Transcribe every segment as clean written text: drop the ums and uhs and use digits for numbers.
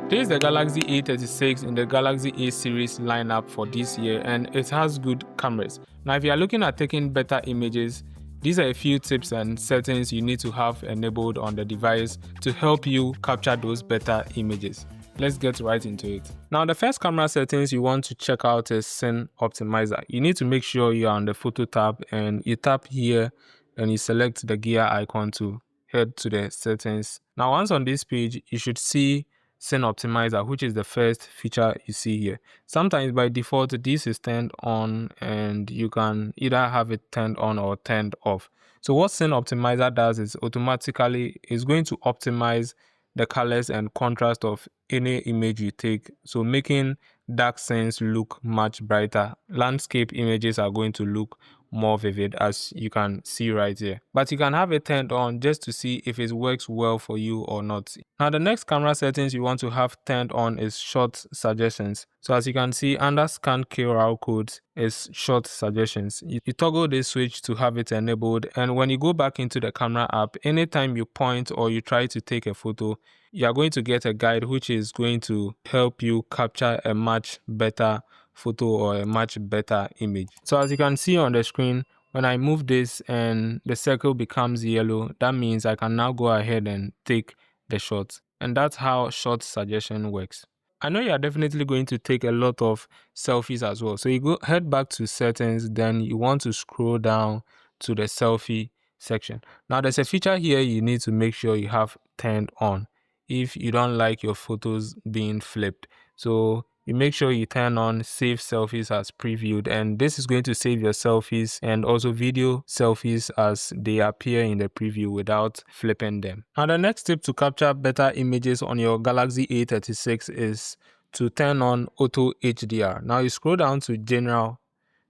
This is the Galaxy A36 in the Galaxy A series lineup for this year, and it has good cameras. Now if you are looking at taking better images, these are a few tips and settings you need to have enabled on the device to help you capture those better images. Let's get right into it. Now the first camera settings you want to check out is Scene Optimizer. You need to make sure you are on the photo tab and you tap here and you select the gear icon to head to the settings. Now once on this page, you should see Scene Optimizer, which is the first feature you see here. Sometimes by default this is turned on and you can either have it turned on or turned off. So what Scene Optimizer does is automatically is going to optimize the colors and contrast of any image you take, so making dark scenes look much brighter. Landscape images are going to look more vivid, as you can see right here, but you can have it turned on just to see if it works well for you or not. Now the next camera settings you want to have turned on is short suggestions. So as you can see, under scan QR codes is short suggestions. You toggle this switch to have it enabled, and when you go back into the camera app, anytime you point or you try to take a photo, you are going to get a guide which is going to help you capture a much better photo or a much better image. So as you can see on the screen, when I move this and the circle becomes yellow, that means I can now go ahead and take the shot. And that's how short suggestion works. I know you are definitely going to take a lot of selfies as well. So you head back to settings, then you want to scroll down to the selfie section. Now there's a feature here you need to make sure you have turned on if you don't like your photos being flipped. So you make sure you turn on save selfies as previewed, and this is going to save your selfies and also video selfies as they appear in the preview without flipping them. Now the next tip to capture better images on your Galaxy A36 is to turn on auto HDR. Now you scroll down to general.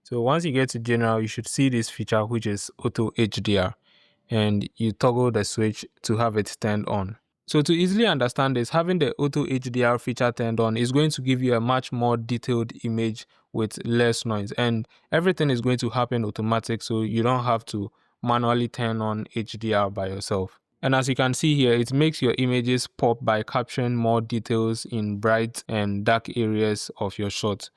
So once you get to general, you should see this feature which is auto HDR, and you toggle the switch to have it turned on. So to easily understand this, having the auto HDR feature turned on is going to give you a much more detailed image with less noise, and everything is going to happen automatic, so you don't have to manually turn on HDR by yourself. And as you can see here, it makes your images pop by capturing more details in bright and dark areas of your shot.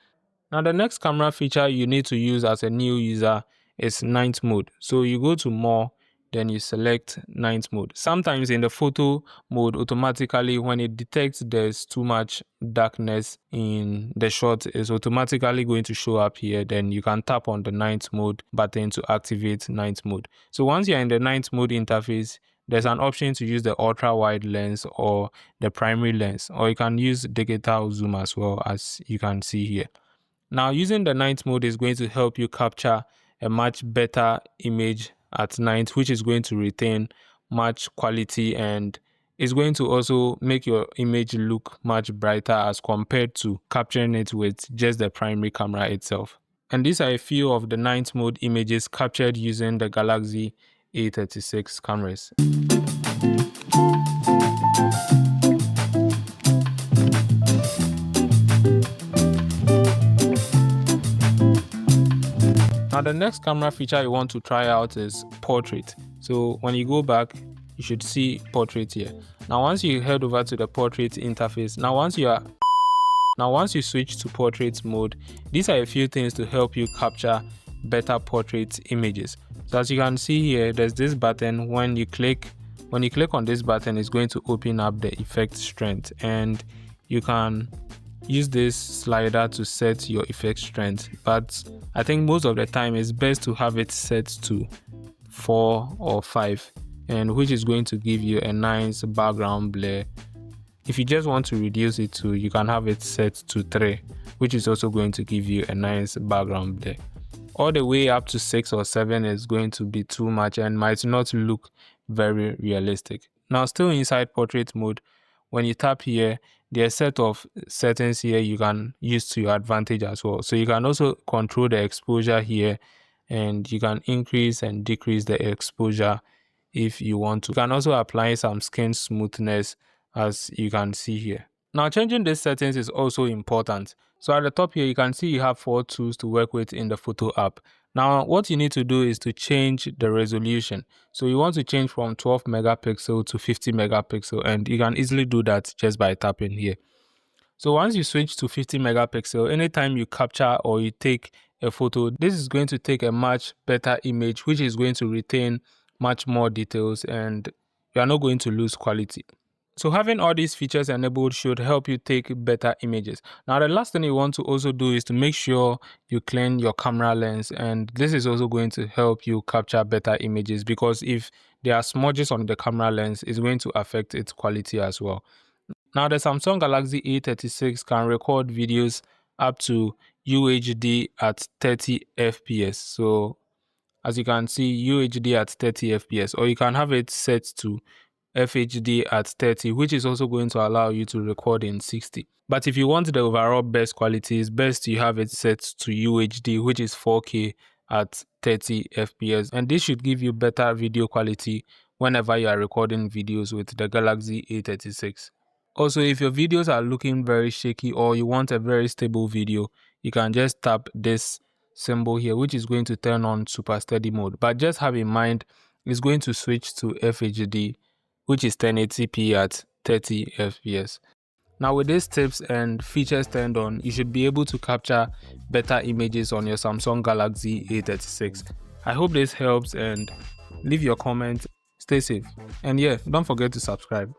Now the next camera feature you need to use as a new user is night mode. So you go to more, then you select night mode. Sometimes in the photo mode, automatically when it detects there's too much darkness in the shot, it's automatically going to show up here. Then you can tap on the night mode button to activate night mode. So once you're in the night mode interface, there's an option to use the ultra wide lens or the primary lens, or you can use digital zoom as well, as you can see here. Now using the night mode is going to help you capture a much better image at night, which is going to retain much quality and is going to also make your image look much brighter as compared to capturing it with just the primary camera itself. And these are a few of the night mode images captured using the Galaxy A36 cameras. Now the next camera feature you want to try out is portrait. So when you go back, you should see portrait here. Now once you head over to the portrait interface, now once you switch to portrait mode, these are a few things to help you capture better portrait images. So as you can see here, there's this button. When you click on this button, it's going to open up the effect strength, and you can use this slider to set your effect strength, but I think most of the time it's best to have it set to 4 or 5, and which is going to give you a nice background blur. If you just want to reduce it to, you can have it set to 3, which is also going to give you a nice background blur. All the way up to 6 or 7 is going to be too much and might not look very realistic. Now still inside portrait mode, when you tap here, there are a set of settings here you can use to your advantage as well. So you can also control the exposure here, and you can increase and decrease the exposure if you want to. You can also apply some skin smoothness, as you can see here. Now changing these settings is also important. So at the top here, you can see you have 4 tools to work with in the photo app. Now what you need to do is to change the resolution. So you want to change from 12 megapixel to 50 megapixel, and you can easily do that just by tapping here. So once you switch to 50 megapixel, anytime you capture or you take a photo, this is going to take a much better image, which is going to retain much more details, and you are not going to lose quality. So having all these features enabled should help you take better images. Now, the last thing you want to also do is to make sure you clean your camera lens, and this is also going to help you capture better images, because if there are smudges on the camera lens, it's going to affect its quality as well. Now, the Samsung Galaxy A36 can record videos up to UHD at 30 FPS. So as you can see, UHD at 30 FPS, or you can have it set to FHD at 30, which is also going to allow you to record in 60. But if you want the overall best quality, it's best you have it set to UHD, which is 4K at 30 FPS. And this should give you better video quality whenever you are recording videos with the Galaxy A36. Also, if your videos are looking very shaky or you want a very stable video, you can just tap this symbol here, which is going to turn on super steady mode. But just have in mind, it's going to switch to FHD, which is 1080p at 30 FPS. Now, with these tips and features turned on, you should be able to capture better images on your Samsung Galaxy A36. I hope this helps, and leave your comment. Stay safe. And yeah, don't forget to subscribe.